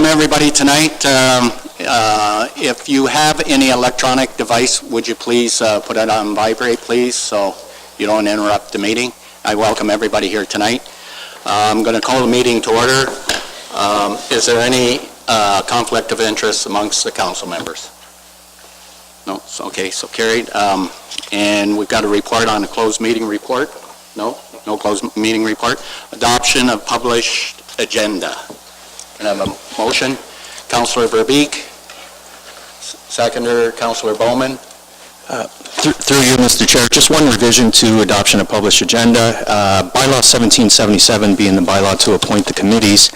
welcome everybody tonight. If you have any electronic device, would you please put it on vibrate, please, so you don't interrupt the meeting. I welcome everybody here tonight. I'm going to call the meeting to order. Is there any conflict of interest amongst the council members? No? Okay, so carried. And we've got a report on the closed meeting report. No closed meeting report. Adoption of published agenda. Can I have a motion? Councillor Verbeek. Seconder, Councillor Bowman. Through you, Mr. Chair, just one revision to adoption of published agenda. Bylaw 1777 being the bylaw to appoint the committees.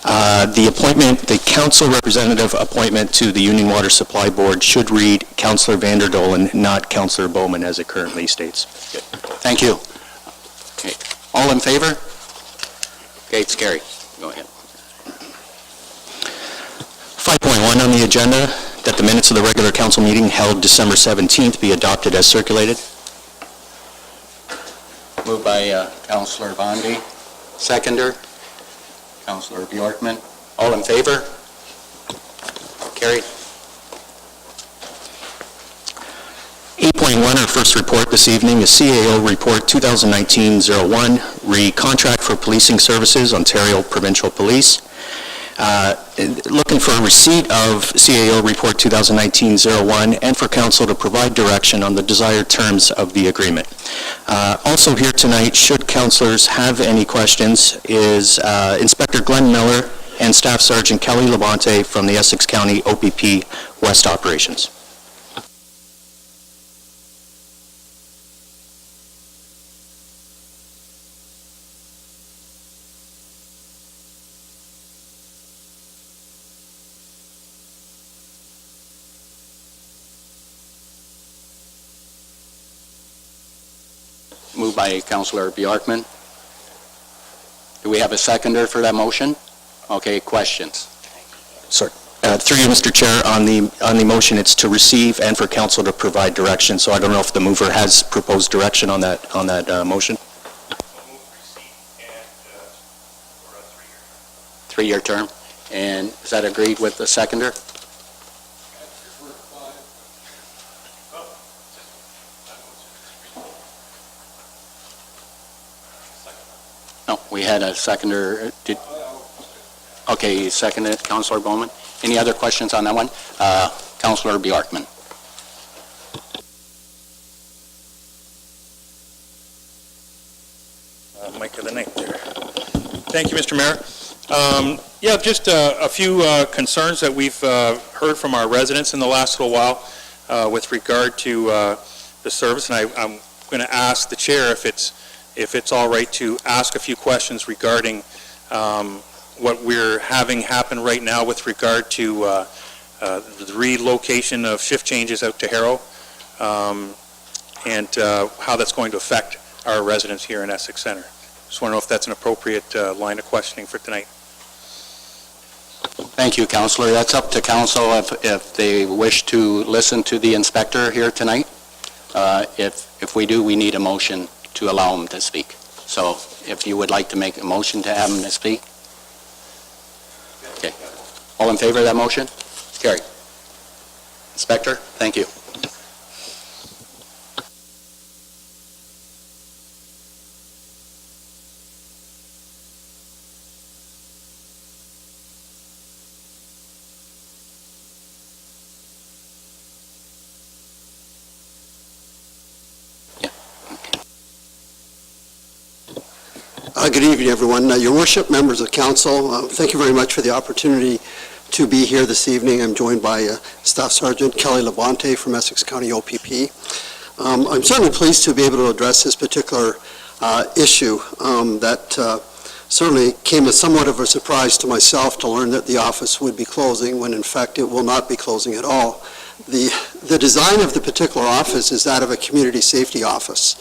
The council representative appointment to the Union Water Supply Board should read Councillor Vanderdolen, not Councillor Bowman, as it currently states. Good. Thank you. Okay. All in favor? Okay, it's carried. Go ahead. 5.1 on the agenda, that the minutes of the regular council meeting held December 17th be adopted as circulated. Moved by Councillor Bondi. Seconder, Councillor Bjorkman. All in favor? Carried. 8.1, our first report this evening is CAO Report 2019-01, Re-Contract for Policing Services, Ontario Provincial Police. Looking for a receipt of CAO Report 2019-01 and for Council to provide direction on the desired terms of the agreement. Also here tonight, should Councillors have any questions, is Inspector Glenn Miller and Staff Sergeant Kelly Labonte from the Essex County OPP West Operations. Moved by Councillor Bjorkman. Do we have a seconder for that motion? Okay, questions? Sorry. Through you, Mr. Chair, on the motion, it's to receive and for Council to provide direction. So I don't know if the mover has proposed direction on that motion. Three-year term. And is that agreed with the seconder? No, we had a seconder. Okay, seconded, Councillor Bowman. Any other questions on that one? Councillor Bjorkman. Mike of the night there. Thank you, Mr. Mayor. Yeah, just a few concerns that we've heard from our residents in the last little while with regard to the service, and I'm going to ask the chair if it's all right to ask a few questions regarding what we're having happen right now with regard to the relocation of shift changes out to Harrow and how that's going to affect our residents here in Essex Centre. Just want to know if that's an appropriate line of questioning for tonight. Thank you, Councillor. That's up to Council if they wish to listen to the inspector here tonight. If we do, we need a motion to allow him to speak. So if you would like to make a motion to have him to speak. Okay. All in favor of that motion? Carried. Inspector, thank you. Good evening, everyone. Your Worship, members of Council, thank you very much for the opportunity to be here this evening. I'm joined by Staff Sergeant Kelly Labonte from Essex County OPP. I'm certainly pleased to be able to address this particular issue that certainly came as somewhat of a surprise to myself to learn that the office would be closing when in fact it will not be closing at all. The design of the particular office is that of a community safety office.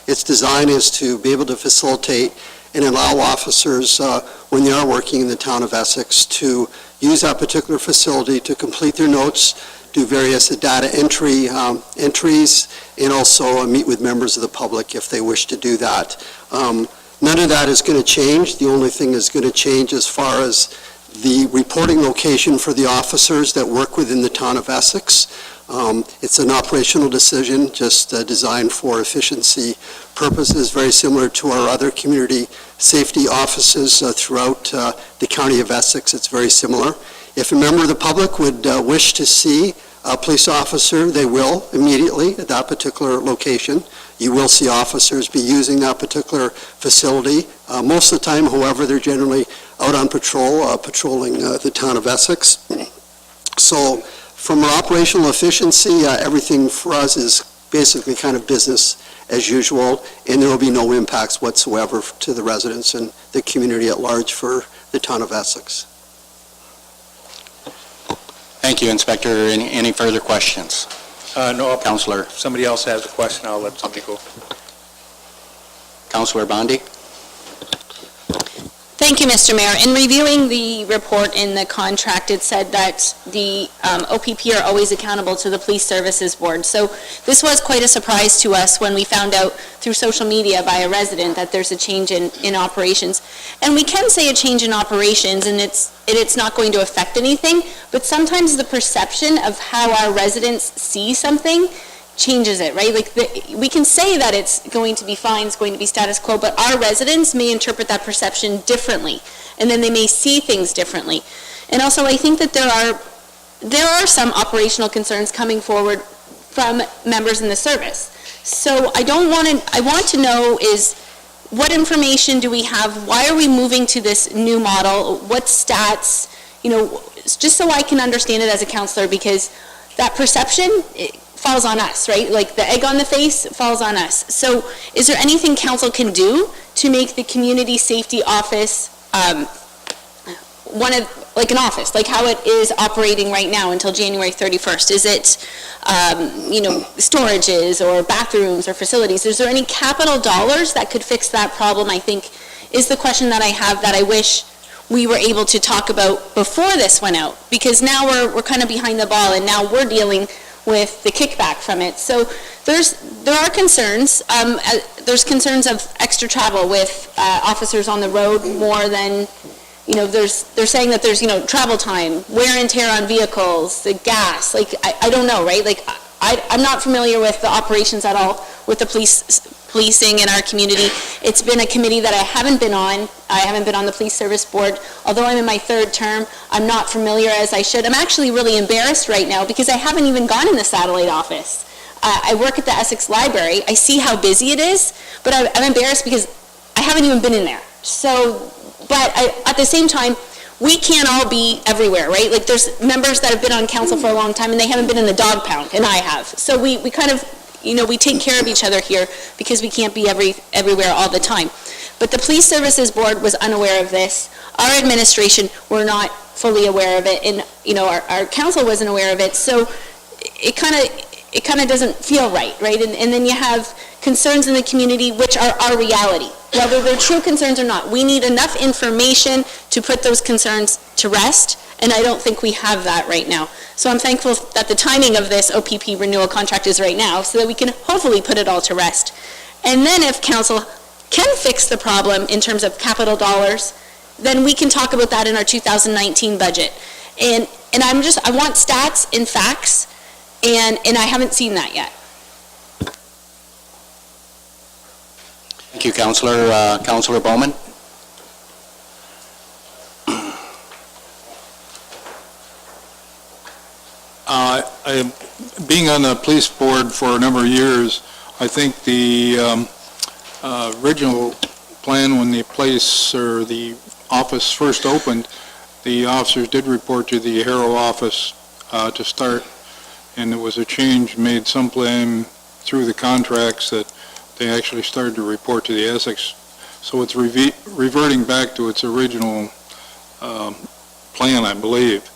Its design is to be able to facilitate and allow officers, when they are working in the town of Essex, to use that particular facility to complete their notes, do various data entries, and also meet with members of the public if they wish to do that. None of that is going to change. The only thing that's going to change as far as the reporting location for the officers that work within the town of Essex. It's an operational decision, just designed for efficiency purposes, very similar to our other community safety offices throughout the county of Essex. It's very similar. If a member of the public would wish to see a police officer, they will immediately at that particular location. You will see officers be using that particular facility. Most of the time, however, they're generally out on patrol, patrolling the town of Essex. So from our operational efficiency, everything for us is basically kind of business as usual, and there will be no impacts whatsoever to the residents and the community at large for the town of Essex. Thank you, Inspector. Any further questions? No, Councillor, if somebody else has a question, I'll let somebody go. Councillor Bondi? Thank you, Mr. Mayor. In reviewing the report in the contract, it said that the OPP are always accountable to the Police Services Board. So this was quite a surprise to us when we found out through social media by a resident that there's a change in operations. And we can say a change in operations, and it's not going to affect anything, but sometimes the perception of how our residents see something changes it, right? Like we can say that it's going to be fine, it's going to be status quo, but our residents may interpret that perception differently, and then they may see things differently. And also, I think that there are some operational concerns coming forward from members in the service. So I want to know is what information do we have? Why are we moving to this new model? What stats? Just so I can understand it as a counselor, because that perception, falls on us, right? Like the egg on the face falls on us. So is there anything council can do to make the community safety office like an office, like how it is operating right now until January 31st? Is it, storages or bathrooms or facilities? Is there any capital dollars that could fix that problem, I think, is the question that I have that I wish we were able to talk about before this went out, because now we're kind of behind the ball, and now we're dealing with the kickback from it. So there are concerns. There's concerns of extra travel with officers on the road more than, they're saying that there's, travel time, wear and tear on vehicles, the gas, like, I don't know, right? Like, I'm not familiar with the operations at all with the policing in our community. It's been a committee that I haven't been on. I haven't been on the Police Service Board. Although I'm in my third term, I'm not familiar as I should. I'm actually really embarrassed right now because I haven't even gone in the satellite office. I work at the Essex Library. I see how busy it is, but I'm embarrassed because I haven't even been in there. So, but at the same time, we can't all be everywhere, right? Like there's members that have been on council for a long time and they haven't been in the dog pound, and I have. So we kind of, we take care of each other here because we can't be everywhere all the time. But the Police Services Board was unaware of this. Our administration were not fully aware of it, and our council wasn't aware of it. So it kind of doesn't feel right? And then you have concerns in the community, which are our reality. Whether they're true concerns or not, we need enough information to put those concerns to rest, and I don't think we have that right now. So I'm thankful that the timing of this OPP renewal contract is right now, so that we can hopefully put it all to rest. And then if council can fix the problem in terms of capital dollars, then we can talk about that in our 2019 budget. And I want stats and facts, and I haven't seen that yet. Thank you, Councillor. Councillor Bowman? Being on the police board for a number of years, I think the original plan when the place or the office first opened, the officers did report to the Harrow office to start, and there was a change made sometime through the contracts that they actually started to report to the Essex. So it's reverting back to its original plan, I believe.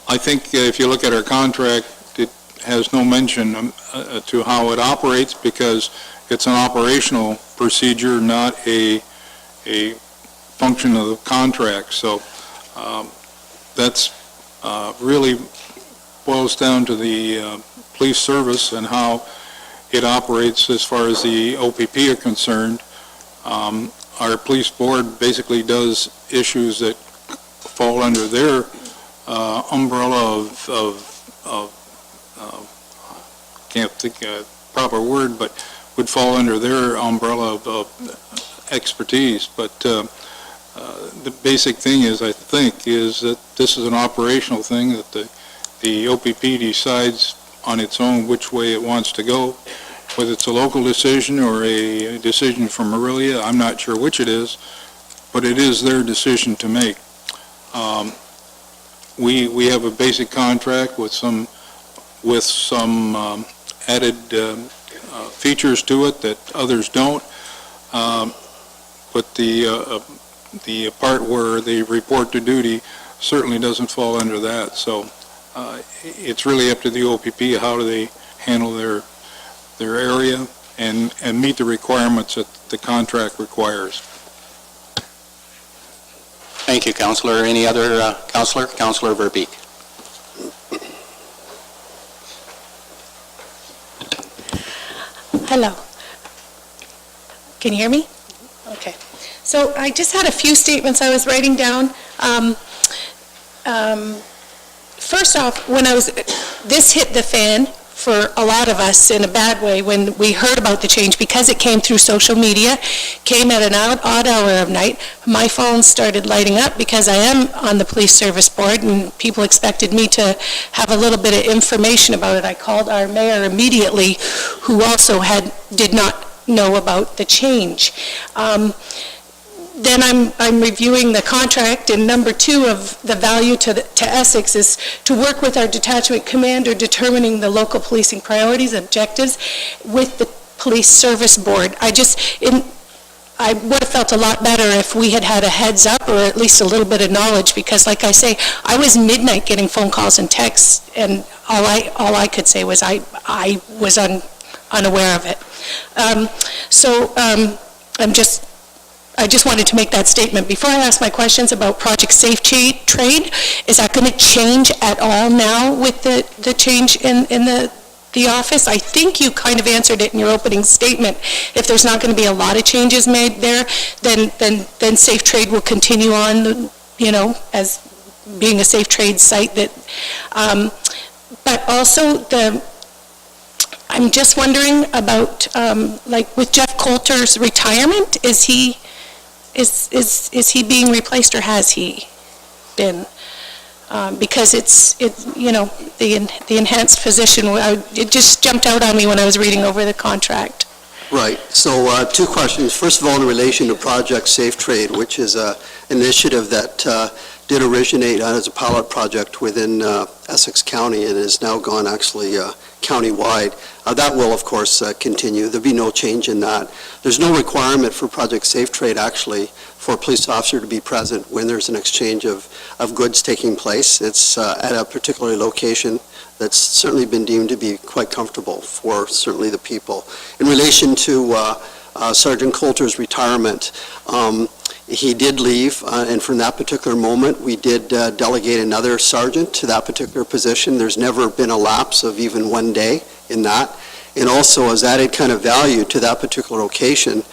I think if you look at our contract, it has no mention to how it operates, because it's an operational procedure, not a function of the contract. So that's really boils down to the police service and how it operates as far as the OPP are concerned. Our police board basically does issues that fall under their umbrella can't think of a proper word, but would fall under their umbrella of expertise. But the basic thing is, I think, is that this is an operational thing, that the OPP decides on its own which way it wants to go. Whether it's a local decision or a decision from Aurelia, I'm not sure which it is, but it is their decision to make. We have a basic contract with some added features to it that others don't. But the part where they report to duty certainly doesn't fall under that. So it's really up to the OPP how do they handle their area and meet the requirements that the contract requires. Thank you, Councillor. Any other Councillor? Councillor Verbeek. Hello. Can you hear me? Okay. So I just had a few statements I was writing down. First off, this hit the fan for a lot of us in a bad way when we heard about the change, because it came through social media, came at an odd hour of night. My phone started lighting up because I am on the police service board, and people expected me to have a little bit of information about it. I called our mayor immediately, who also did not know about the change. Then I'm reviewing the contract, and number 2 of the value to Essex is to work with our detachment commander determining the local policing priorities, objectives with the police service board. I would have felt a lot better if we had had a heads up or at least a little bit of knowledge, because like I say, I was midnight getting phone calls and texts, and all I could say was I was unaware of it. I just wanted to make that statement. Before I ask my questions about Project Safe Trade, is that going to change at all now with the change in the office? I think you kind of answered it in your opening statement. If there's not going to be a lot of changes made there, then Safe Trade will continue on, as being a safe trade site. But also I'm just wondering about, like with Jeff Coulter's retirement, is he being replaced, or has he been? Because the enhanced position, it just jumped out on me when I was reading over the contract. Right. So 2 questions. First of all, in relation to Project Safe Trade, which is an initiative that did originate as a pilot project within Essex County and has now gone actually county-wide. That will, of course, continue. There'll be no change in that. There's no requirement for Project Safe Trade, actually, for a police officer to be present when there's an exchange of goods taking place. It's at a particular location that's certainly been deemed to be quite comfortable for certainly the people. In relation to Sergeant Coulter's retirement, he did leave, and from that particular moment, we did delegate another sergeant to that particular position. There's never been a lapse of even 1 day in that. And also, as added kind of value to that particular location,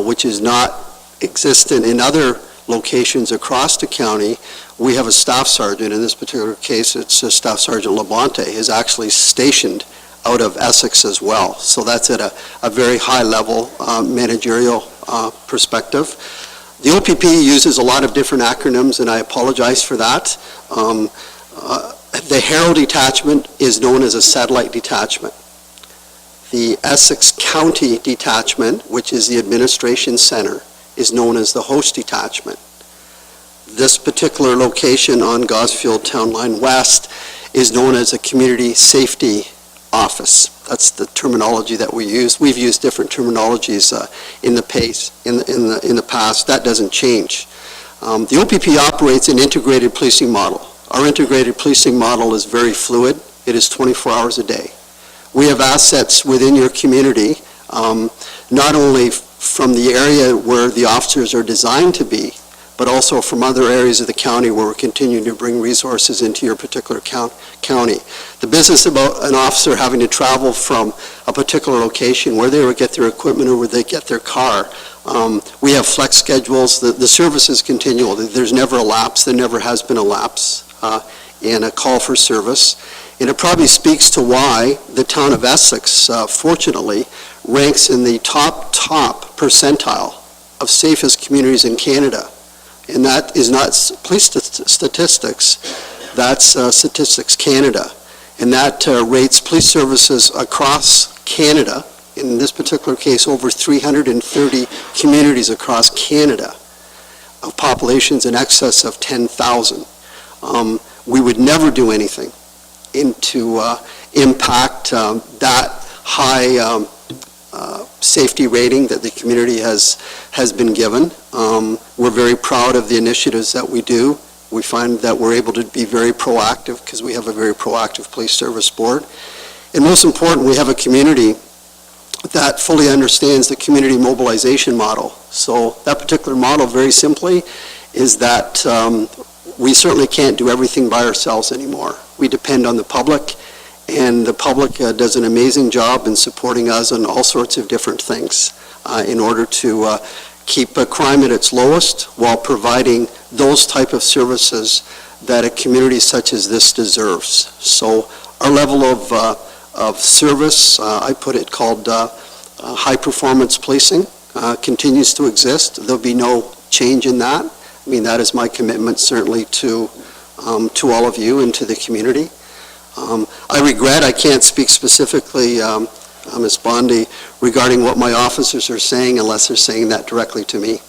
which is not existent in other locations across the county, we have a staff sergeant. In this particular case, it's Staff Sergeant Labonte, is actually stationed out of Essex as well. So that's at a very high level managerial perspective. The OPP uses a lot of different acronyms, and I apologize for that. The Harrow Detachment is known as a satellite detachment. The Essex County Detachment, which is the administration center, is known as the Host Detachment. This particular location on Gosfield Town Line West is known as a Community Safety Office. That's the terminology that we use. We've used different terminologies in the past. That doesn't change. The OPP operates an integrated policing model. Our integrated policing model is very fluid. It is 24 hours a day. We have assets within your community, not only from the area where the officers are designed to be, but also from other areas of the county where we're continuing to bring resources into your particular county. The business about an officer having to travel from a particular location, where they would get their equipment or where they get their car, we have flex schedules. The service is continual. There's never a lapse. There never has been a lapse in a call for service. And it probably speaks to why the town of Essex, fortunately, ranks in the top percentile of safest communities in Canada. And that is not police statistics, that's Statistics Canada. And that rates police services across Canada, in this particular case, over 330 communities across Canada, of populations in excess of 10,000. We would never do anything to impact that high safety rating that the community has been given. We're very proud of the initiatives that we do. We find that we're able to be very proactive because we have a very proactive police service board. And most important, we have a community that fully understands the community mobilization model. So that particular model, very simply, is that we certainly can't do everything by ourselves anymore. We depend on the public, and the public does an amazing job in supporting us on all sorts of different things in order to keep crime at its lowest while providing those type of services that a community such as this deserves. So our level of service, I put it called high-performance policing, continues to exist. There'll be no change in that. I mean, that is my commitment certainly to all of you and to the community. I regret I can't speak specifically, Ms. Bondi, regarding what my officers are saying unless they're saying that directly to me.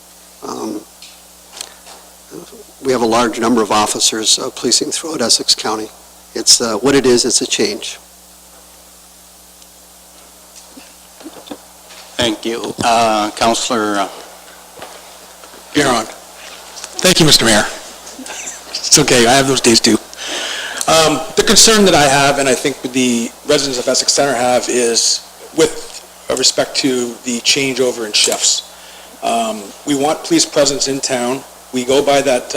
We have a large number of officers policing throughout Essex County. It's what it is, it's a change. Thank you. Councillor Garon. Thank you, Mr. Mayor. It's okay, I have those days too. The concern that I have, and I think the residents of Essex Center have, is with respect to the changeover in shifts. We want police presence in town. We go by that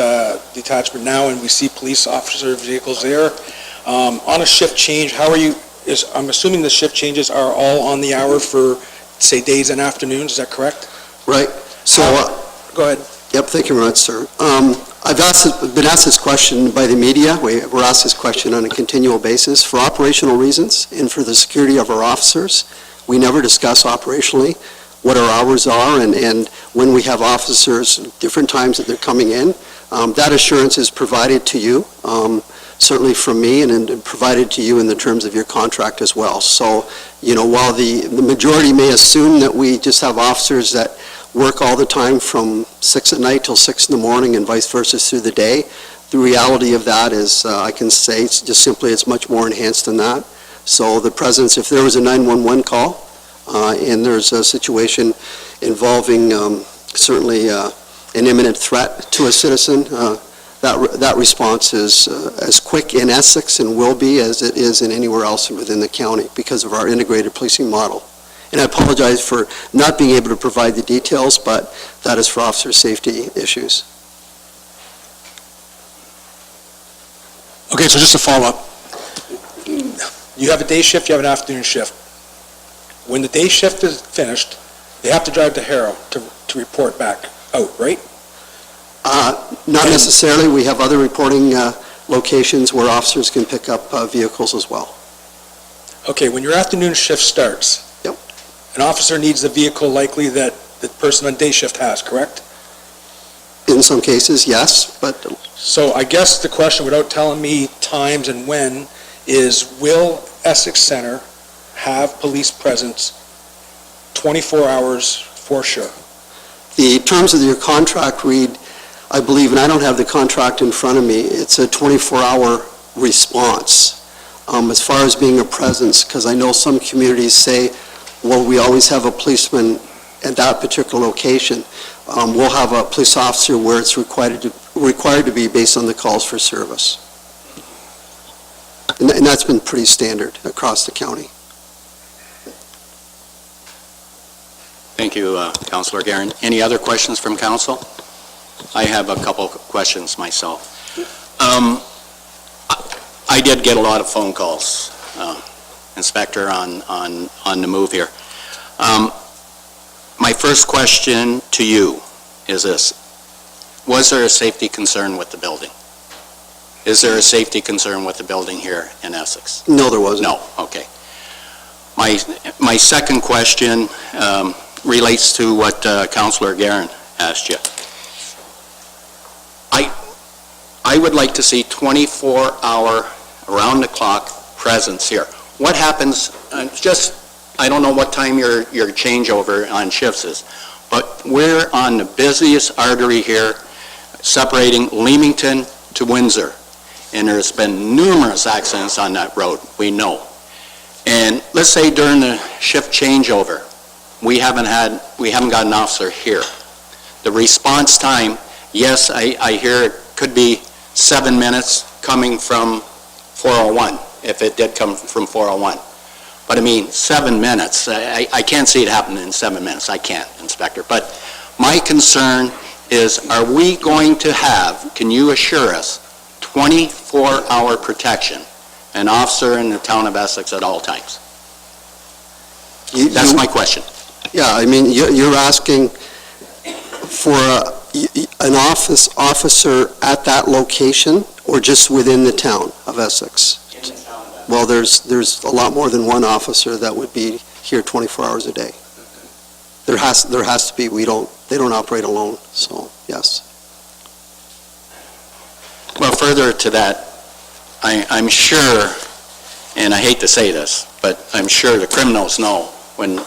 detachment now and we see police officer vehicles there. On a shift change, how are you, I'm assuming the shift changes are all on the hour for, say, days and afternoons, is that correct? Right. So, go ahead. Yep, thank you very much, sir. I've been asked this question by the media. We're asked this question on a continual basis. For operational reasons and for the security of our officers, we never discuss operationally what our hours are and when we have officers, different times that they're coming in. That assurance is provided to you, certainly from me, and provided to you in the terms of your contract as well. So, you know, while the majority may assume that we just have officers that work all the time from 6 at night till 6 in the morning and vice versa through the day, the reality of that is, I can say, it's just simply it's much more enhanced than that. So the presence, if there was a 911 call and there's a situation involving certainly an imminent threat to a citizen, that response is as quick in Essex and will be as it is in anywhere else within the county because of our integrated policing model. And I apologize for not being able to provide the details, but that is for officer safety issues. Okay, so just a follow-up. You have a day shift, you have an afternoon shift. When the day shift is finished, they have to drive to Harrow to report back out, right? Not necessarily. We have other reporting locations where officers can pick up vehicles as well. Okay, when your afternoon shift starts, Yep. an officer needs a vehicle likely that the person on day shift has, correct? In some cases, yes, but So I guess the question, without telling me times and when, is will Essex Center have police presence 24 hours for sure? the terms of your contract read, I believe, and I don't have the contract in front of me, it's a 24-hour response. As far as being a presence, because I know some communities say, well, we always have a policeman at that particular location. We'll have a police officer where it's required to be based on the calls for service. And that's been pretty standard across the county. Thank you, Councillor Guerin. Any other questions from council? I have a couple of questions myself. I did get a lot of phone calls, Inspector, on the move here. My first question to you is this: was there a safety concern with the building? Is there a safety concern with the building here in Essex? No, there wasn't. No, okay. My second question relates to what Councillor Guerin asked you. I would like to see 24-hour, around-the-clock presence here. What happens, I don't know what time your changeover on shifts is, but we're on the busiest artery here, separating Leamington to Windsor, and there's been numerous accidents on that road, we know. And let's say during the shift changeover, we haven't got an officer here. The response time, yes, I hear it could be 7 minutes coming from 401, if it did come from 401. But I mean, 7 minutes, I can't see it happen in 7 minutes. I can't, Inspector. But my concern is, are we going to have, can you assure us, 24-hour protection, an officer in the town of Essex at all times? That's my question. Yeah, I mean, you're asking for an officer at that location, or just within the town of Essex? Well, there's a lot more than one officer that would be here 24 hours a day. There has to be. They don't operate alone, so yes. Well, further to that, I'm sure, and I hate to say this, but I'm sure the criminals know when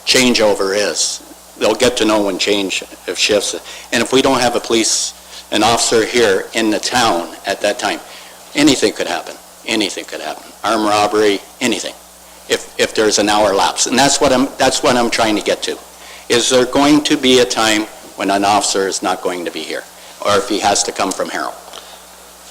changeover is. They'll get to know when change of shifts. And if we don't have an officer here in the town at that time, anything could happen. Anything could happen. Armed robbery, anything, if there's an hour lapse. And that's what I'm trying to get to. Is there going to be a time when an officer is not going to be here, or if he has to come from Harrow?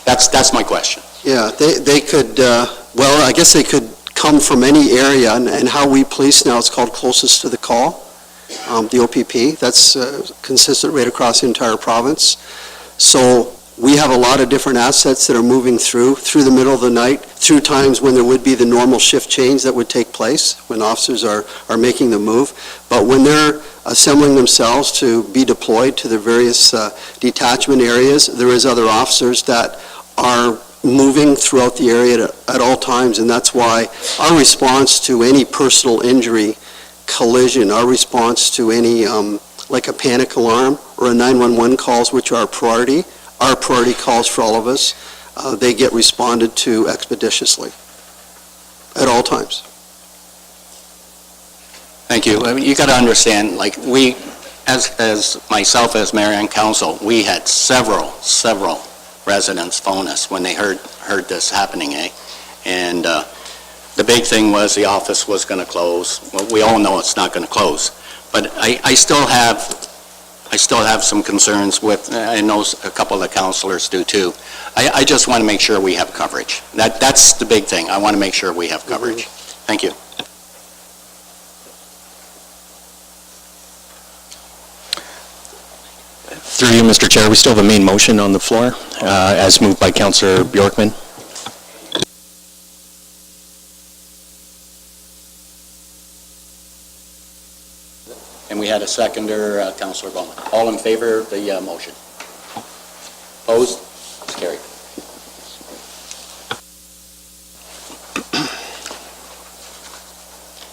That's my question. Yeah, they could, well, I guess they could come from any area, and how we police now, it's called closest to the call, the OPP. That's consistent right across the entire province. So we have a lot of different assets that are moving through the middle of the night, through times when there would be the normal shift change that would take place, when officers are making the move. But when they're assembling themselves to be deployed to the various detachment areas, there is other officers that are moving throughout the area at all times, and that's why our response to any personal injury, collision, our response to any, like a panic alarm or a 911 calls, which are our priority calls for all of us, they get responded to expeditiously at all times. Thank you. I mean, you got to understand, like we, as myself as mayor and council, we had several residents phone us when they heard this happening, And the big thing was the office was going to close. Well, we all know it's not going to close, but I still have some concerns with, I know a couple of the councilors do too. I just want to make sure we have coverage. That's the big thing. I want to make sure we have coverage. Thank you. Through you, Mr. Chair, we still have a main motion on the floor, as moved by Councillor Bjorkman. And we had a seconder, Councillor Bowman. All in favor of the motion? Opposed? It's carried.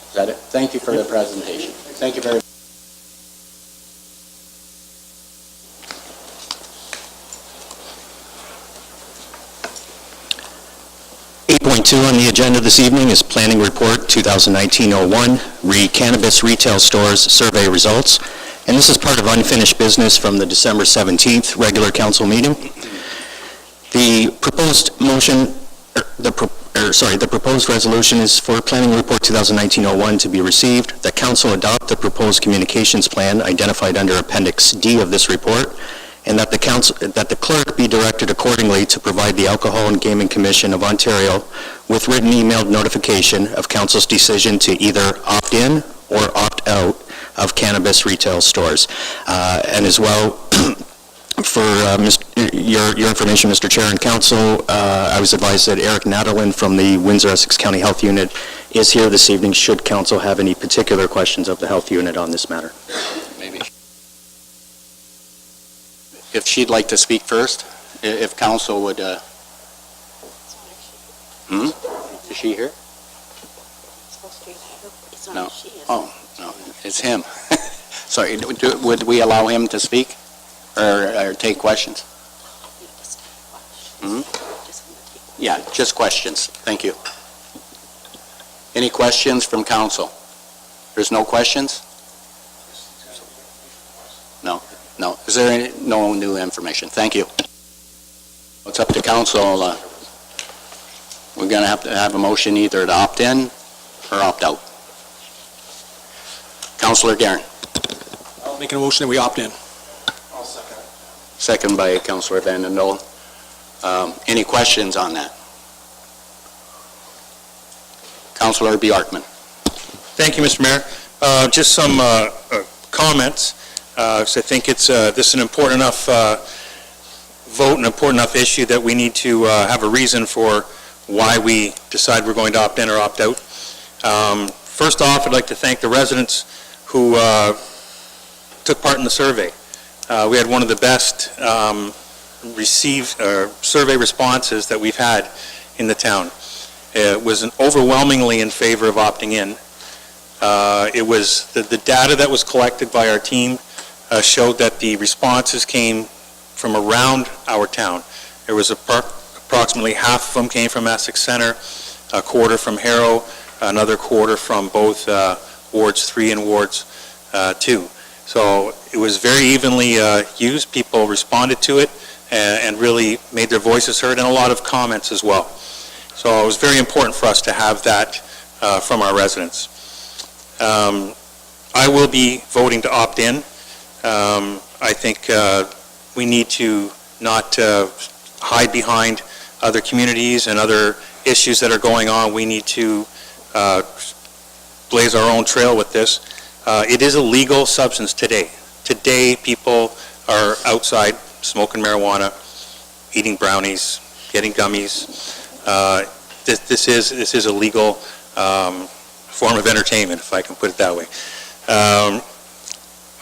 Is that it? Thank you for the presentation. Thank you very much. On the agenda this evening is Planning Report 2019-01, Cannabis Retail Stores Survey Results, and this is part of unfinished business from the December 17th regular council meeting. The proposed motion, the proposed resolution is for Planning Report 2019-01 to be received, that council adopt the proposed communications plan identified under Appendix D of this report, and that the clerk be directed accordingly to provide the Alcohol and Gaming Commission of Ontario with written emailed notification of council's decision to either opt in or opt out of cannabis retail stores. And as well, For your information, Mr. Chair and Council, I was advised that Eric Nadelin from the Windsor Essex County Health Unit is here this evening, should Council have any particular questions of the Health Unit on this matter. Maybe. If she'd like to speak first, if Council would... Is she here? No. Oh, no, it's him. Sorry, would we allow him to speak or take questions? Yeah, just questions. Thank you. Any questions from Council? There's no questions? No. Is there no new information? Thank you. It's up to Council. We're going to have a motion either to opt in or opt out. Councillor Guerin. I'll make a motion that we opt in. Second by Councillor Van den Dolen. Any questions on that? Councillor Bjorkman. Thank you, Mr. Mayor. Just some comments. 'Cause I think this is an important enough vote, an important enough issue that we need to have a reason for why we decide we're going to opt in or opt out. First off, I'd like to thank the residents who took part in the survey. We had one of the best survey responses that we've had in the town. It was overwhelmingly in favor of opting in. It was the data that was collected by our team showed that the responses came from around our town. There was approximately half of them came from Essex Centre, a quarter from Harrow, another quarter from both Wards 3 and Wards 2. So it was very evenly used. People responded to it and really made their voices heard, and a lot of comments as well. So it was very important for us to have that from our residents. I will be voting to opt in. I think we need to not hide behind other communities and other issues that are going on. We need to blaze our own trail with this. It is a legal substance today. Today, people are outside smoking marijuana, eating brownies, getting gummies. This is a legal form of entertainment, if I can put it that way.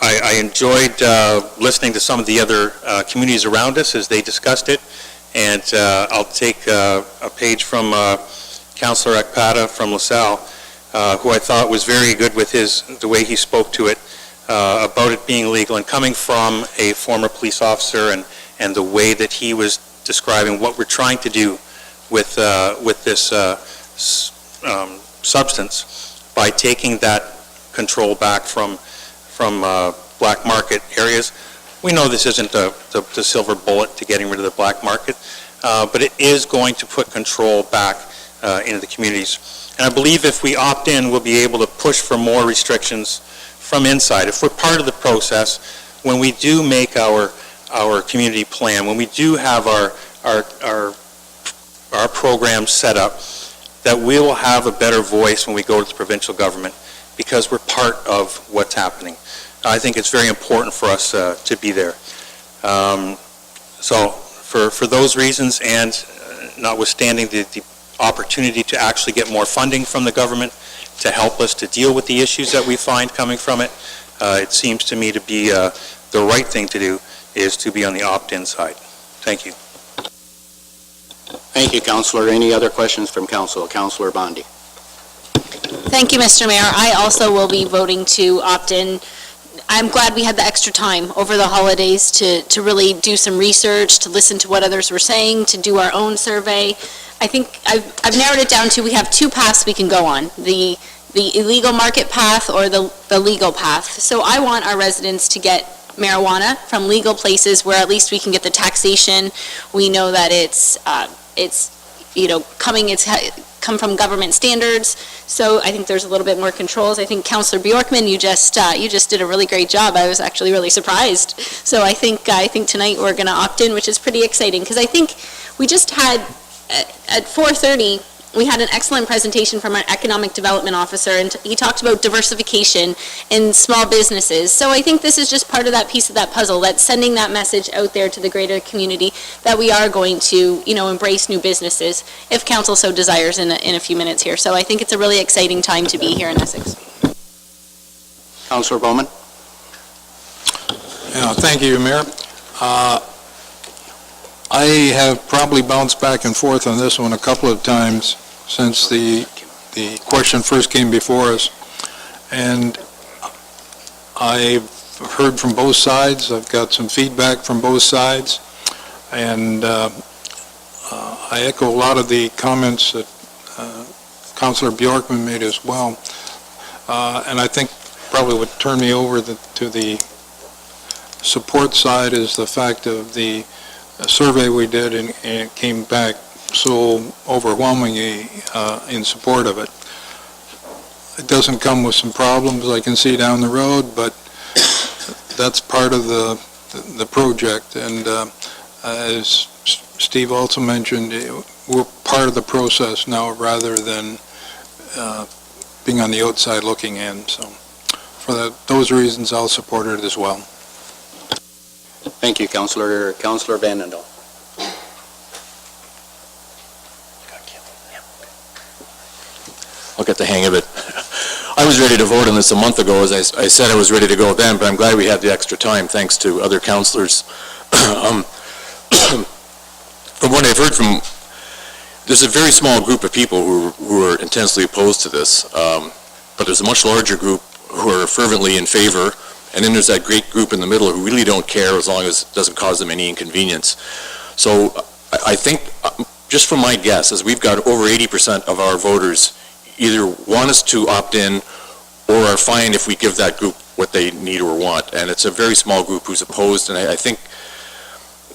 I enjoyed listening to some of the other communities around us as they discussed it, and I'll take a page from Councillor Akpata from LaSalle, who I thought was very good with the way he spoke to it, about it being legal, and coming from a former police officer, and the way that he was describing what we're trying to do with this substance by taking that control back from black market areas. We know this isn't the silver bullet to getting rid of the black market, but it is going to put control back into the communities. And I believe if we opt in, we'll be able to push for more restrictions from inside. If we're part of the process, when we do make our community plan, when we do have our programs set up, that we will have a better voice when we go to the provincial government, because we're part of what's happening. I think it's very important for us to be there. So for those reasons, and notwithstanding the opportunity to actually get more funding from the government to help us to deal with the issues that we find coming from it, it seems to me to be the right thing to do is to be on the opt-in side. Thank you. Thank you, Councillor. Any other questions from Council? Councillor Bondi. Thank you, Mr. Mayor. I also will be voting to opt in. I'm glad we had the extra time over the holidays to really do some research, to listen to what others were saying, to do our own survey. I think I've narrowed it down to we have two paths we can go on, the illegal market path or the legal path. So I want our residents to get marijuana from legal places where at least we can get the taxation. We know that it's come from government standards. So I think there's a little bit more controls. I think Councillor Bjorkman, you just did a really great job. I was actually really surprised. So I think tonight we're going to opt in, which is pretty exciting, because I think we just had at 4:30 we had an excellent presentation from our economic development officer, and he talked about diversification in small businesses. So I think this is just part of that piece of that puzzle, that's sending that message out there to the greater community that we are going to, embrace new businesses, if council so desires in a few minutes here. So I think it's a really exciting time to be here in Essex. Councillor Bowman? Yeah, thank you, Mayor. I have probably bounced back and forth on this one a couple of times since the question first came before us. And I've heard from both sides. I've got some feedback from both sides. And I echo a lot of the comments that Councillor Bjorkman made as well. And I think probably what turned me over to the support side is the fact of the survey we did, and it came back so overwhelmingly in support of it. It doesn't come with some problems I can see down the road, but that's part of the project. And as Steve also mentioned, we're part of the process now rather than being on the outside looking in. So for those reasons, I'll support it as well. Thank you, Councillor. Councillor Vandendal. I'll get the hang of it. I was ready to vote on this a month ago. As I said, I was ready to go then, but I'm glad we had the extra time, thanks to other councillors. From what I've heard from, there's a very small group of people who are intensely opposed to this, but there's a much larger group who are fervently in favor. And then there's that great group in the middle who really don't care as long as it doesn't cause them any inconvenience. So I think, just from my guess, is we've got over 80% of our voters either want us to opt in or are fine if we give that group what they need or want. And it's a very small group who's opposed, and I think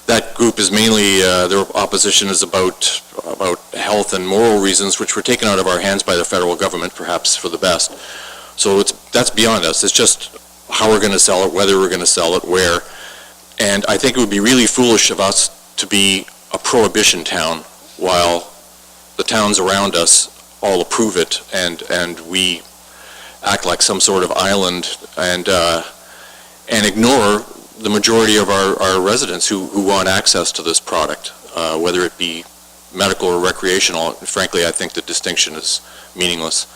that group is mainly, their opposition is about health and moral reasons, which were taken out of our hands by the federal government, perhaps for the best. So that's beyond us. It's just how we're going to sell it, whether we're going to sell it, where. And I think it would be really foolish of us to be a prohibition town while the towns around us all approve it, and we act like some sort of island and ignore the majority of our residents who want access to this product, whether it be medical or recreational. Frankly, I think the distinction is meaningless.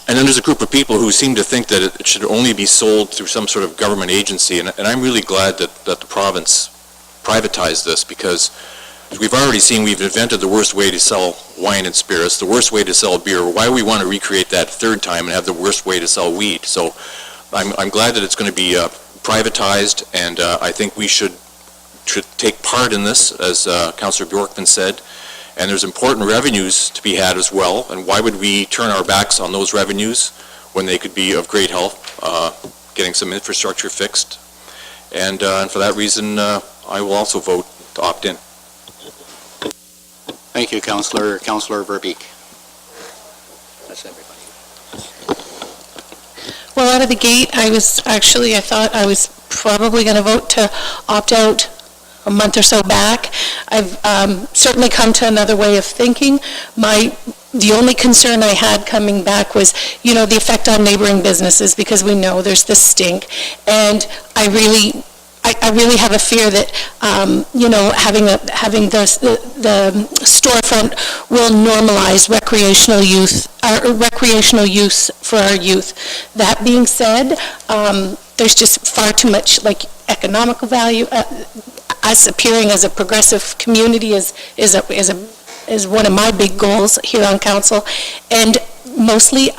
And then there's a group of people who seem to think that it should only be sold through some sort of government agency, and I'm really glad that the province privatized this, because as we've already seen, we've invented the worst way to sell wine and spirits, the worst way to sell beer. Why do we want to recreate that third time and have the worst way to sell weed? So I'm glad that it's going to be privatized, and I think we should take part in this, as Councillor Bjorkman said. And there's important revenues to be had as well, and why would we turn our backs on those revenues when they could be of great help, getting some infrastructure fixed? And for that reason, I will also vote to opt in. Thank you, Councillor. Councillor Verbeek. That's everybody. Well, out of the gate, I thought I was probably going to vote to opt out a month or so back. I've certainly come to another way of thinking. The only concern I had coming back was, the effect on neighboring businesses, because we know there's this stink. And I really have a fear that, having the storefront will normalize recreational use for our youth. That being said, there's just far too much economical value. Us appearing as a progressive community is one of my big goals here on council, and mostly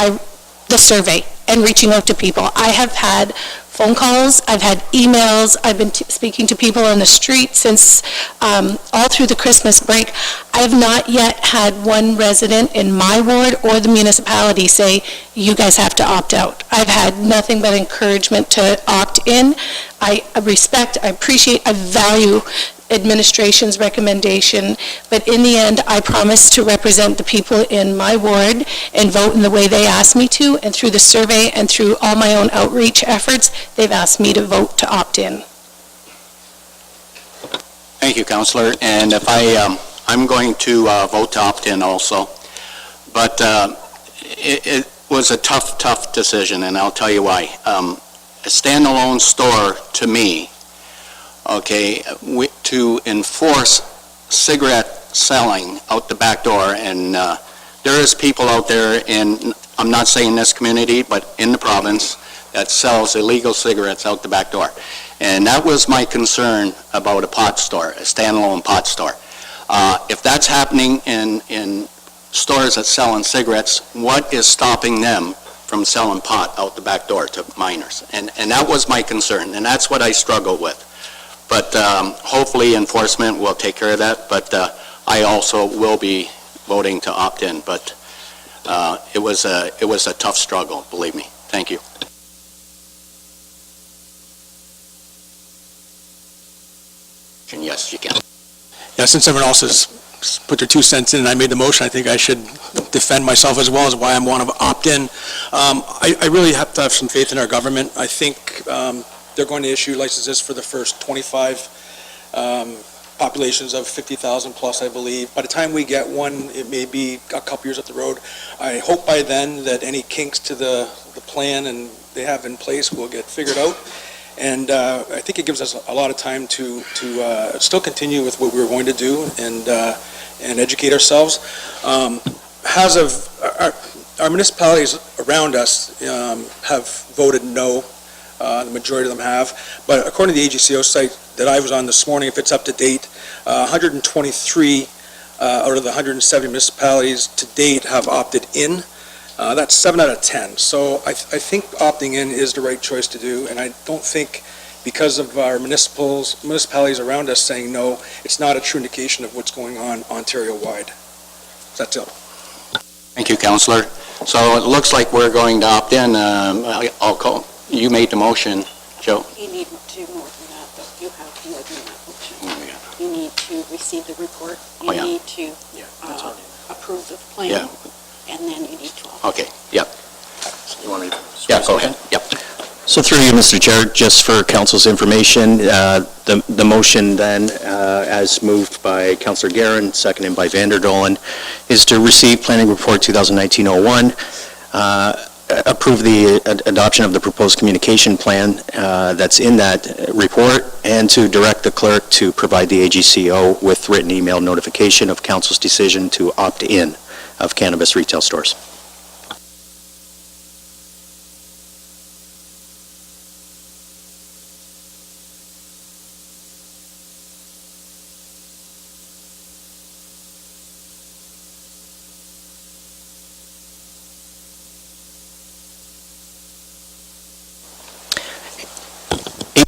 the survey and reaching out to people. I have had phone calls, I've had emails, I've been speaking to people on the street since all through the Christmas break. I have not yet had one resident in my ward or the municipality say, you guys have to opt out. I've had nothing but encouragement to opt in. I respect, I appreciate, I value administration's recommendation, but in the end, I promise to represent the people in my ward and vote in the way they asked me to, and through the survey and through all my own outreach efforts, they've asked me to vote to opt in. Thank you, Councillor. And if I'm going to vote to opt in also. But it was a tough decision, and I'll tell you why. A standalone store, to me, okay, to enforce cigarette selling out the back door, and there is people out there in, I'm not saying this community, but in the province, that sells illegal cigarettes out the back door. And that was my concern about a pot store, a standalone pot store. If that's happening in stores that selling cigarettes, what is stopping them from selling pot out the back door to minors? And that was my concern, and that's what I struggled with. But hopefully enforcement will take care of that, but I also will be voting to opt in, but it was a tough struggle, believe me. Thank you. And yes, you can. Yeah, since everyone else has put their 2 cents in and I made the motion, I think I should defend myself as well as why I'm want to opt in. I really have to have some faith in our government. I think they're going to issue licenses for the first 25 populations of 50,000 plus, I believe. By the time we get one, it may be a couple years up the road. I hope by then that any kinks to the plan and they have in place will get figured out. And I think it gives us a lot of time to still continue with what we were going to do and educate ourselves. Our municipalities around us have voted no. The majority of them have. But according to the AGCO site that I was on this morning, if it's up to date, 123 out of the 170 municipalities to date have opted in. That's 7 out of 10. So I think opting in is the right choice to do, and I don't think because of our municipalities around us saying no, it's not a true indication of what's going on Ontario-wide. That's it. Thank you, Councillor. So it looks like we're going to opt in. I'll call. You made the motion, Joe. You need to more than that, though. You have more than that motion. Oh, yeah. You need to receive the report. You Yeah. need to approve the plan. Yeah. And then you need to. Okay, yep. You want me to? Yeah, go ahead. Yep. So through you, Mr. Chair, just for council's information, the motion then, as moved by Councillor Guerin, seconded by Vanderdolen, is to receive Planning Report 2019-01, approve the adoption of the proposed communication plan that's in that report, and to direct the clerk to provide the AGCO with written email notification of council's decision to opt in of cannabis retail stores.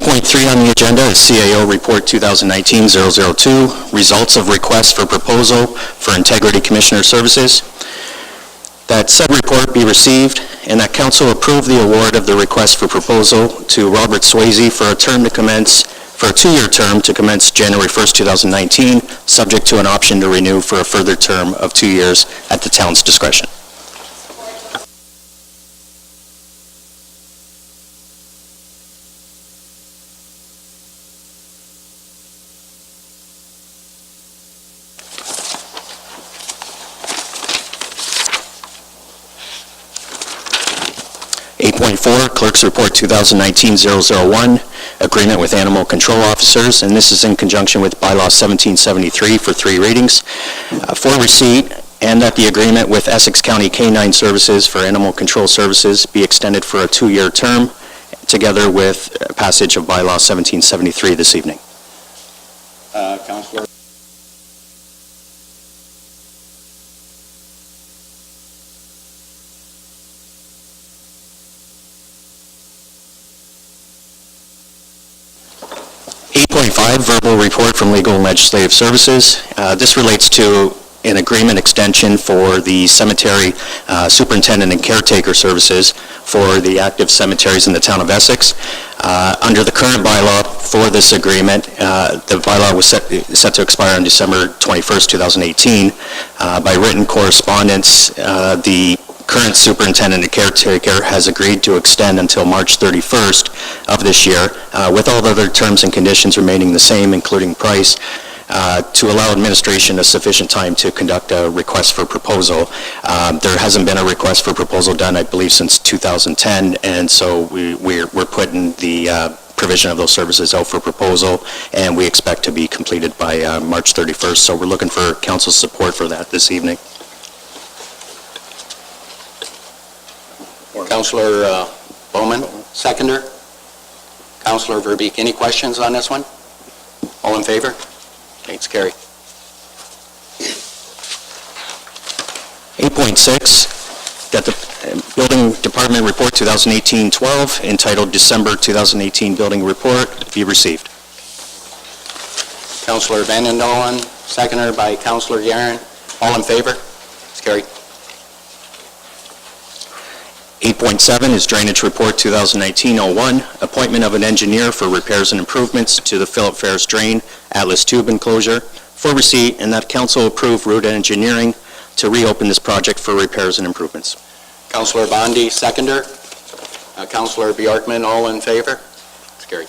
.3 on the agenda is CAO Report 2019-002, Results of Request for Proposal for Integrity Commissioner Services. That said report be received and that council approve the award of the request for proposal to Robert Swayze for a two-year term to commence January 1st, 2019, subject to an option to renew for a further term of 2 years at the town's discretion. 8.4, Clerk's Report 2019-001, Agreement with Animal Control Officers, and this is in conjunction with Bylaw 1773 for 3 readings. For receipt, and that the agreement with Essex County Canine Services for Animal Control Services be extended for a 2-year term, together with passage of Bylaw 1773 this evening. Councillor. 8.5, verbal report from Legal and Legislative Services. This relates to an agreement extension for the cemetery superintendent and caretaker services for the active cemeteries in the town of Essex. Under the current bylaw for this agreement, the bylaw was set to expire on December 21st, 2018. By written correspondence, the current superintendent and caretaker has agreed to extend until March 31st of this year, with all the other terms and conditions remaining the same, including price. to allow administration a sufficient time to conduct a request for proposal. There hasn't been a request for proposal done, I believe, since 2010, and so we're putting the provision of those services out for proposal, and we expect to be completed by March 31st. So we're looking for council's support for that this evening. Councillor Bowman, seconder. Councillor Verbeek, any questions on this one? All in favor? Okay, it's carried. 8.6, got the Building Department Report 2018-12, entitled December 2018 Building Report, be received. Councillor Van Dolen, seconder by Councillor Guerin. All in favor? It's carried. 8.7 is Drainage Report 2019-01, appointment of an engineer for repairs and improvements to the Philip Ferris Drain Atlas Tube enclosure for receipt, and that council approve route engineering to reopen this project for repairs and improvements. Councillor Bondi, seconder. Councillor Bjorkman, all in favor? It's carried.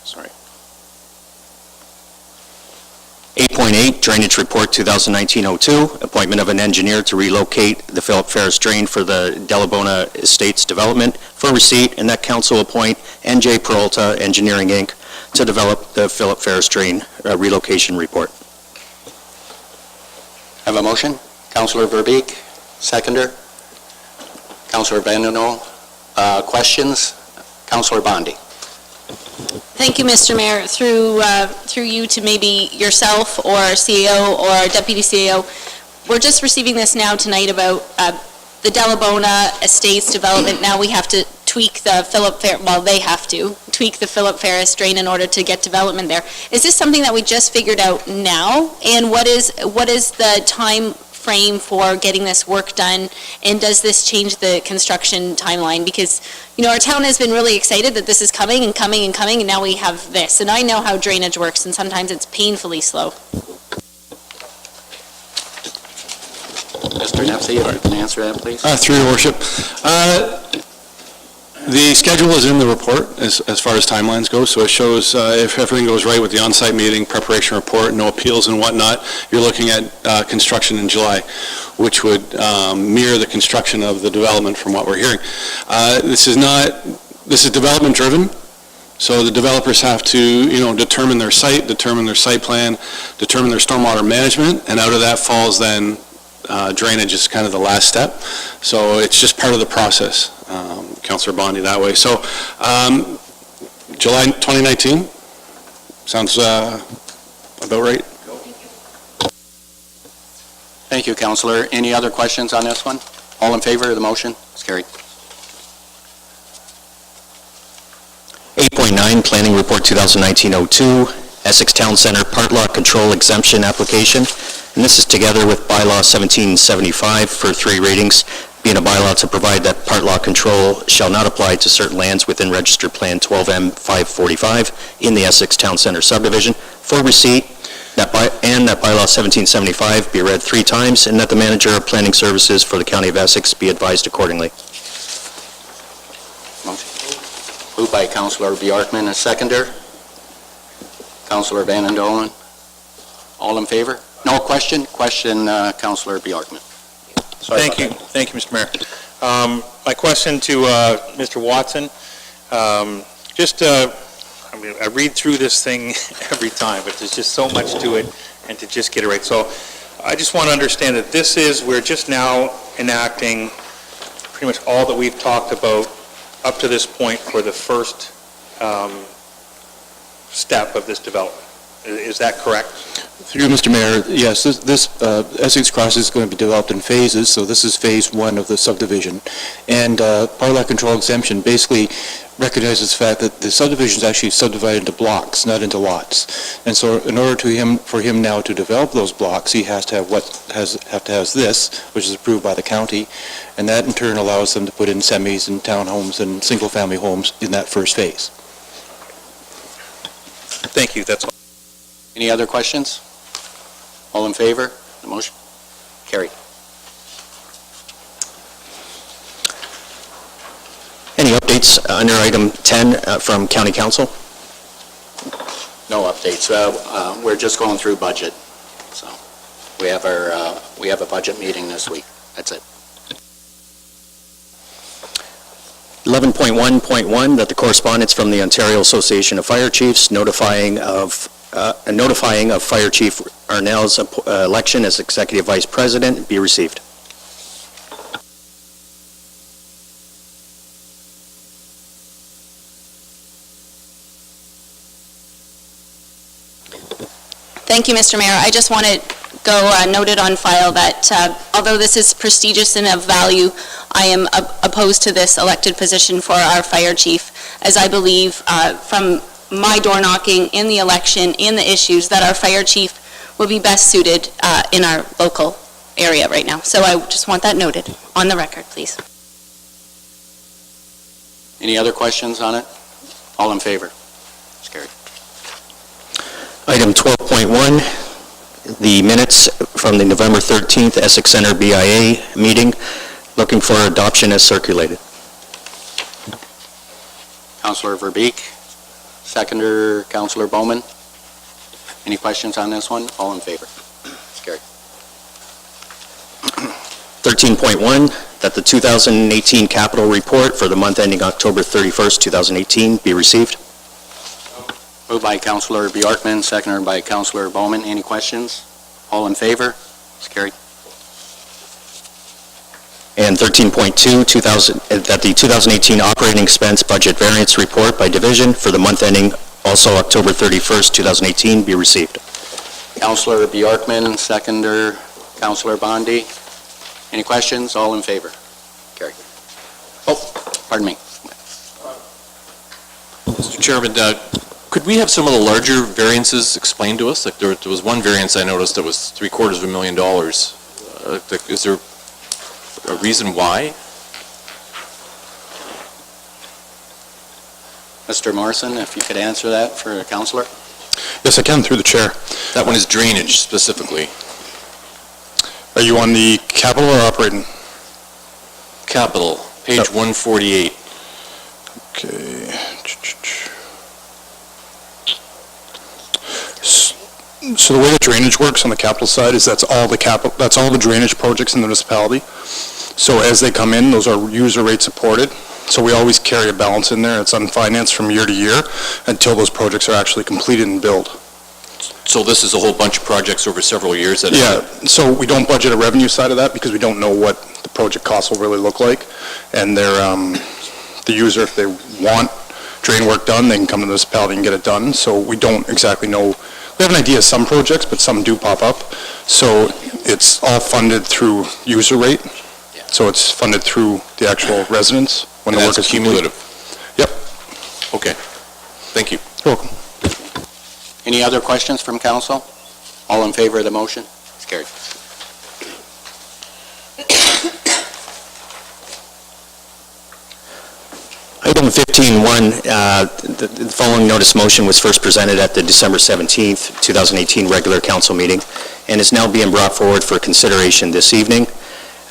Sorry. 8.8, Drainage Report 2019-02, appointment of an engineer to relocate the Philip Ferris Drain for the Delabona Estates development for receipt, and that council appoint NJ Peralta Engineering, Inc. to develop the Philip Ferris Drain relocation report. Have a motion? Councillor Verbeek, seconder. Councillor Van Dolen, questions? Councillor Bondi. Thank you, Mr. Mayor. Through you to maybe yourself or CAO or Deputy CAO, we're just receiving this now tonight about the Delabona Estates development. Now we have to tweak the they have to tweak the Philip Ferris Drain in order to get development there. Is this something that we just figured out now? And what is the time frame for getting this work done, and does this change the construction timeline? Because, you know, our town has been really excited that this is coming and coming and coming, and now we have this. And I know how drainage works, and sometimes it's painfully slow. Mr. Nefsey, if you can answer that, please. Through your worship. The schedule is in the report as far as timelines go, so it shows if everything goes right with the on-site meeting, preparation report, no appeals and whatnot, you're looking at construction in July, which would mirror the construction of the development from what we're hearing. This is development driven, so the developers have to, determine their site plan, determine their stormwater management, and out of that falls then drainage is kind of the last step. So it's just part of the process, Councillor Bondi, that way. So July 2019 sounds about right. Thank you, Councillor. Any other questions on this one? All in favor of the motion? It's carried. 8.9, Planning Report 2019-02, Essex Town Center Part Lot Control Exemption Application. And this is together with Bylaw 1775 for 3 readings, being a bylaw to provide that part law control shall not apply to certain lands within Register Plan 12M 545 in the Essex Town Center subdivision. For receipt, that Bylaw 1775 be read 3 times, and that the Manager of Planning Services for the County of Essex be advised accordingly. Motion. Moved by Councillor Bjorkman, a seconder. Councillor Van Dolen. All in favor? No question? Question, Councillor Bjorkman. Sorry. Thank you, Mr. Mayor. My question to Mr. Watson, I read through this thing every time, but there's just so much to it, and to just get it right. So I just want to understand that we're just now enacting pretty much all that we've talked about up to this point for the first step of this development. Is that correct? Through Mr. Mayor, yes, this Essex Cross is going to be developed in phases, so this is phase 1 of the subdivision. And part lot control exemption basically recognizes the fact that the subdivision is actually subdivided into blocks, not into lots. And so in order for him now to develop those blocks, he has to have this, which is approved by the county, and that in turn allows them to put in semis and townhomes and single-family homes in that first phase. Thank you, that's all. Any other questions? All in favor? The motion? Carried. Any updates updates under item 10 from County Council? No updates. We're just going through budget. So we have a budget meeting this week. That's it. 11.1.1, that the correspondence from the Ontario Association of Fire Chiefs notifying of Fire Chief Arnell's election as Executive Vice President be received. Thank you, Mr. Mayor. I just want to go noted on file that although this is prestigious and of value, I am opposed to this elected position for our fire chief, as I believe from my door knocking in the election, in the issues, that our fire chief will be best suited in our local area right now. So I just want that noted on the record, please. Any other questions on it? All in favor? It's carried. Item 12.1, the minutes from the November 13th Essex Center BIA meeting, looking for adoption as circulated. Councillor Verbeek, seconder Councillor Bowman. Any questions on this one? All in favor? It's carried. 13.1, that the 2018 capital report for the month ending October 31st, 2018 be received. Moved by Councillor Bjorkman, seconded by Councillor Bowman. Any questions? All in favor? It's carried. And 13.2, that the 2018 operating expense budget variance report by division for the month ending also October 31st, 2018 be received. Councillor Bjorkman, seconder Councillor Bondi. Any questions? All in favor? Carried. Oh, pardon me. Mr. Chairman, could we have some of the larger variances explained to us? Like there was one variance I noticed that was $750,000. Is there a reason why? Mr. Morrison, if you could answer that for a councillor. Yes, I can, through the chair. That one is drainage specifically. Are you on the capital or operating? Capital, page 148. Okay. So the way the drainage works on the capital side is that's all the drainage projects in the municipality. So as they come in, those are user rate supported. So we always carry a balance in there. It's unfinanced from year to year until those projects are actually completed and billed. So this is a whole bunch of projects over several years? Yeah, so we don't budget a revenue side of that because we don't know what the project costs will really look like. And they're, the user, if they want drain work done, they can come to the municipality and get it done. So we don't exactly know. We have an idea of some projects, but some do pop up. So it's all funded through user rate. So it's funded through the actual residents when the work is cumulative? Yep. Okay. Thank you. You're welcome. Any other questions from council? All in favor of the motion? It's carried. Item 15.1, the following notice motion was first presented at the December 17th, 2018 regular council meeting and is now being brought forward for consideration this evening.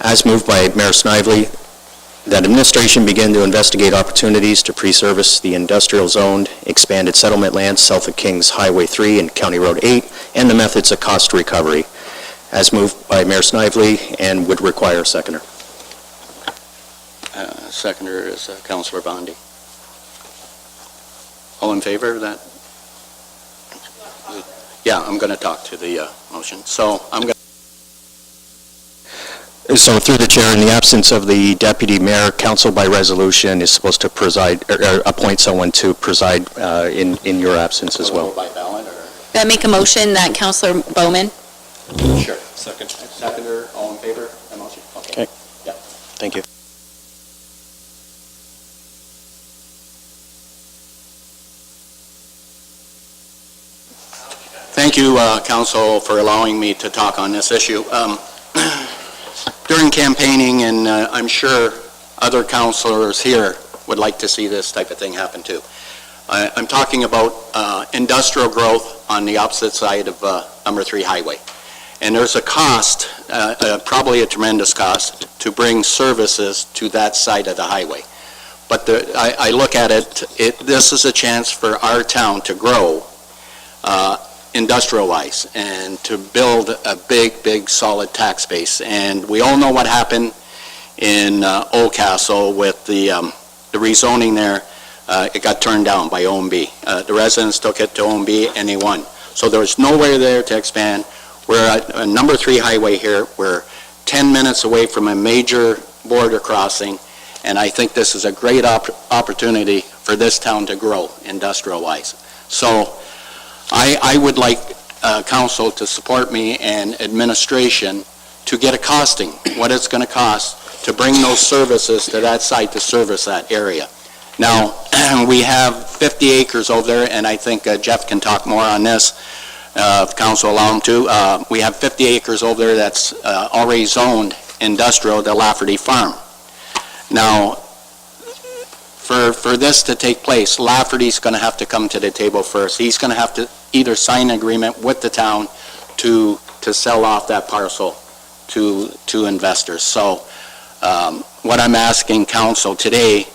As moved by Mayor Snively, that administration begin to investigate opportunities to pre-service the industrial zoned expanded settlement lands south of Kings Highway 3 and County Road 8 and the methods of cost recovery. As moved by Mayor Snively and would require a seconder. Seconder is Councillor Bondi. All in favor of that? Yeah, I'm going to talk to the motion. So I'm going. So through the chair, in the absence of the deputy mayor, council by resolution is supposed to preside, or appoint someone to preside in your absence as well. By ballot or? I make a motion that Councillor Bowman. Sure. Seconder, all in favor of the motion? Okay. Yeah. Thank you. Thank you, council, for allowing me to talk on this issue. During campaigning, and I'm sure other councilors here would like to see this type of thing happen too. I'm talking about industrial growth on the opposite side of number 3 highway. And there's a cost, probably a tremendous cost, to bring services to that side of the highway. But I look at it, this is a chance for our town to grow industrial-wise and to build a big, solid tax base. And we all know what happened in Old Castle with the rezoning there. It got turned down by OMB. The residents took it to OMB and they won. So there's nowhere there to expand. We're at a number 3 highway here. We're 10 minutes away from a major border crossing, and I think this is a great opportunity for this town to grow industrial-wise. So I would like council to support me and administration to get a costing, what it's going to cost to bring those services to that site to service that area. Now, we have 50 acres over there, and I think Jeff can talk more on this, if council allow him to. We have 50 acres over there that's already zoned industrial, the Lafferty Farm. Now, for this to take place, Lafferty's going to have to come to the table first. He's going to have to either sign an agreement with the town to sell off that parcel to investors. So what I'm asking council today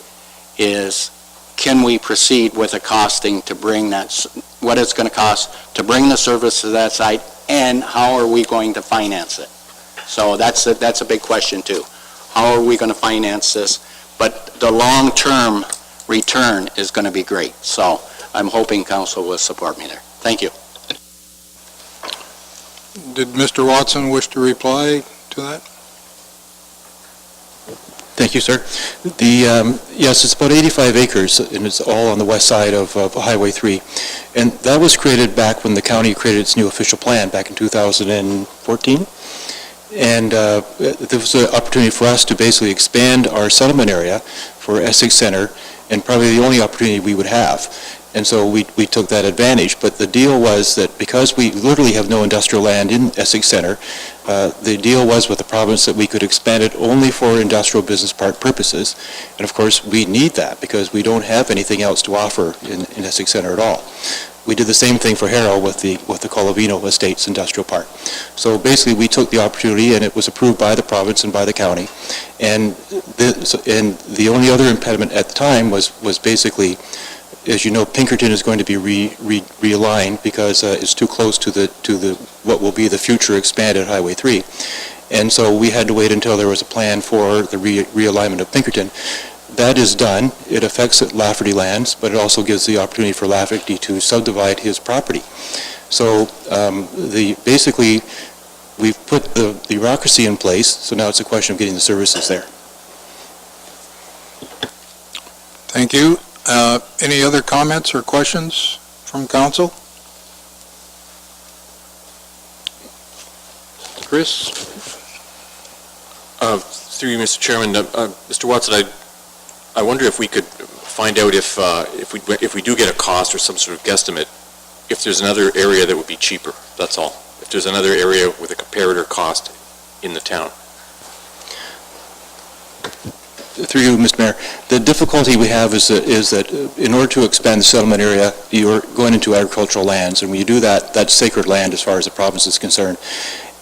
is, can we proceed with a costing to bring that, what it's going to cost to bring the service to that site, and how are we going to finance it? So that's a big question too. How are we going to finance this? But the long-term return is going to be great. So I'm hoping council will support me there. Thank you. Did Mr. Watson wish to reply to that? Thank you, sir. Yes, it's about 85 acres, and it's all on the west side of Highway 3. And that was created back when the county created its new official plan back in 2014. And there was an opportunity for us to basically expand our settlement area for Essex Center, and probably the only opportunity we would have. And so we took that advantage. But the deal was that because we literally have no industrial land in Essex Center, the deal was with the province that we could expand it only for industrial business park purposes. And of course, we need that because we don't have anything else to offer in Essex Center at all. We did the same thing for Harrow with the Colavino Estates Industrial Park. So basically, we took the opportunity, and it was approved by the province and by the county. And the only other impediment at the time was basically, as you know, Pinkerton is going to be realigned because it's too close to what will be the future expanded Highway 3. And so we had to wait until there was a plan for the realignment of Pinkerton. That is done. It affects Lafferty lands, but it also gives the opportunity for Lafferty to subdivide his property. So basically, we've put the bureaucracy in place, so now it's a question of getting the services there. Thank you. Any other comments or questions from council? Chris? Through you, Mr. Chairman, Mr. Watson, I wonder if we could find out if we do get a cost or some sort of guesstimate, if there's another area that would be cheaper, that's all. If there's another area with a comparator cost in the town. Through you, Mr. Mayor, the difficulty we have is that in order to expand the settlement area, you're going into agricultural lands, and when you do that, that's sacred land as far as the province is concerned,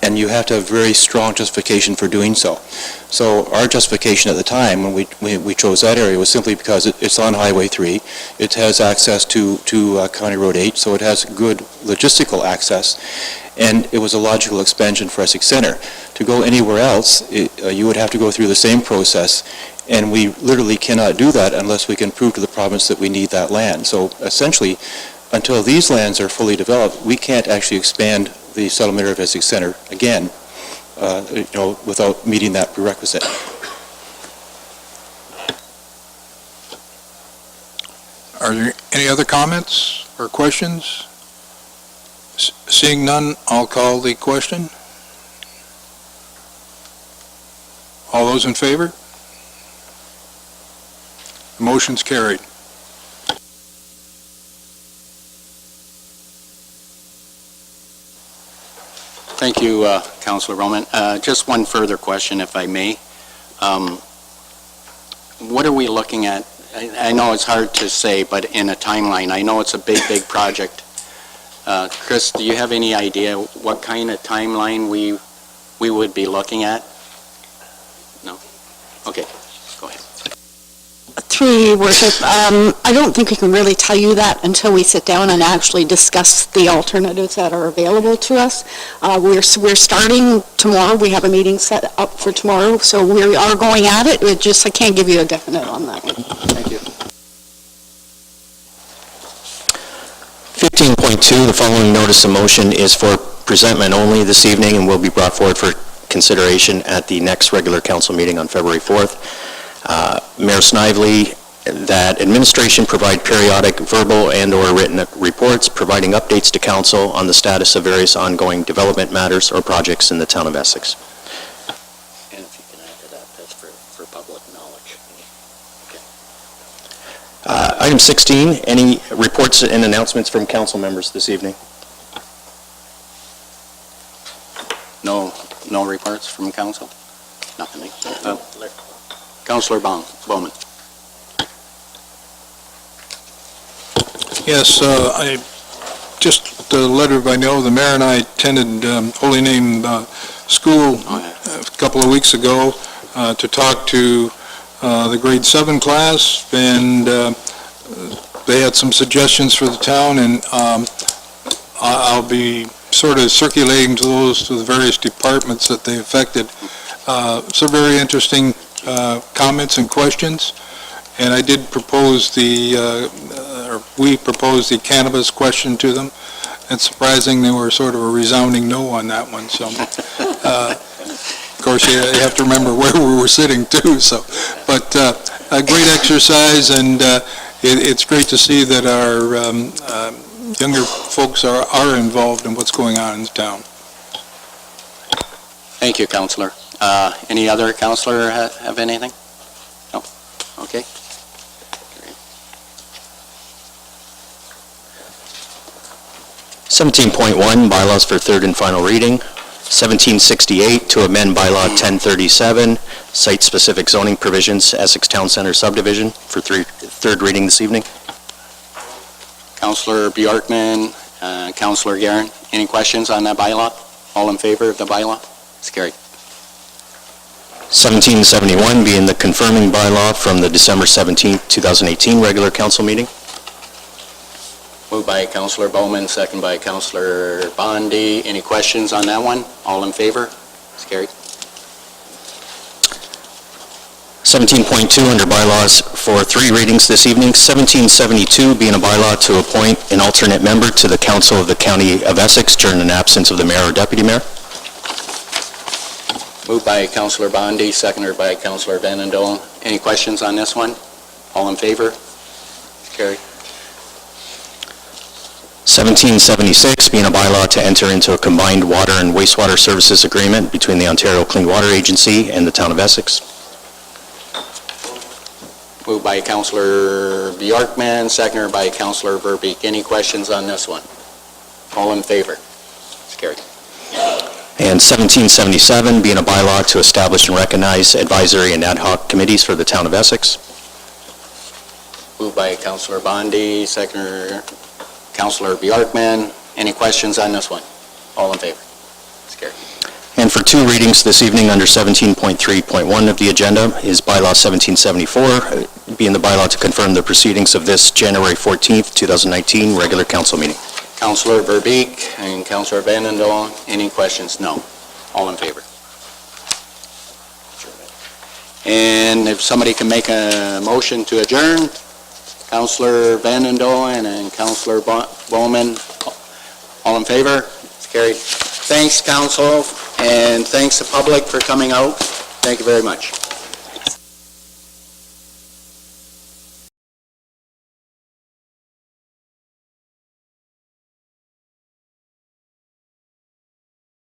and you have to have very strong justification for doing so. So our justification at the time when we chose that area was simply because it's on Highway 3, it has access to County Road 8, so it has good logistical access, and it was a logical expansion for Essex Center. To go anywhere else, you would have to go through the same process, and we literally cannot do that unless we can prove to the province that we need that land. So essentially, until these lands are fully developed, we can't actually expand the settlement area of Essex Center again, without meeting that prerequisite. Are there any other comments or questions? Seeing none, I'll call the question. All those in favor? The motion's carried. Thank you, Councilor Roman. Just one further question, if I may. What are we looking at? I know it's hard to say, but in a timeline, I know it's a big project. Chris, do you have any idea what kind of timeline we would be looking at? No? Okay, go ahead. Through your worship, I don't think we can really tell you that until we sit down and actually discuss the alternatives that are available to us. We're starting tomorrow. We have a meeting set up for tomorrow, so we are going at it. I can't give you a definite on that one. Thank you. 15.2, the following notice of motion is for presentment only this evening and will be brought forward for consideration at the next regular council meeting on February 4th. Mayor Snively, that administration provide periodic verbal and/or written reports providing updates to council on the status of various ongoing development matters or projects in the town of Essex. And if you can add to that, that's for public knowledge. Item 16, any reports and announcements from council members this evening? No reports from council? Nothing. Councillor Bowman. Yes, I just let everybody know, the mayor and I attended Holy Name School a couple of weeks ago to talk to the grade 7 class, and they had some suggestions for the town, and I'll be sort of circulating to the various departments that they affected. Some very interesting comments and questions, and I did propose we proposed the cannabis question to them, and surprising, they were sort of a resounding no on that one, so, of course, you have to remember where we were sitting too, so, but a great exercise, and it's great to see that our younger folks are involved in what's going on in the town. Thank you, Councillor. Any other councillor have anything? No? Okay. 17.1, bylaws for third and final reading. 1768, to amend bylaw 1037, site-specific zoning provisions, Essex Town Center subdivision, for third reading this evening. Councillor Bjorkman, Councillor Guerin, any questions on that bylaw? All in favor of the bylaw? It's carried. 1771, being the confirming bylaw from the December 17, 2018 regular council meeting. Moved by Councillor Bowman, second by Councillor Bondi. Any questions on that one? All in favor? It's carried. 17.2, under bylaws for three readings this evening. 1772, being a bylaw to appoint an alternate member to the council of the County of Essex during an absence of the mayor or deputy mayor. Moved by Councillor Bondi, seconded by Councillor Van den Dolen. Any questions on this one? All in favor? It's carried. 1776, being a bylaw to enter into a combined water and wastewater services agreement between the Ontario Clean Water Agency and the town of Essex. Moved by Councillor Bjorkman, seconded by Councillor Verbeek. Any questions on this one? All in favor? It's carried. And 1777, being a bylaw to establish and recognize advisory and ad hoc committees for the town of Essex. Moved by Councillor Bondi, seconded Councillor Bjorkman. Any questions on this one? All in favor? It's carried. And for two readings this evening under 17.3.1 of the agenda is bylaw 1774, being the bylaw to confirm the proceedings of this January 14th, 2019 regular council meeting. Councillor Verbeek and Councillor Van den Dolen. Any questions? No. All in favor? And if somebody can make a motion to adjourn, Councillor Van den Dolen and Councillor Bowman, all in favor? It's carried. Thanks, council, and thanks the public for coming out. Thank you very much.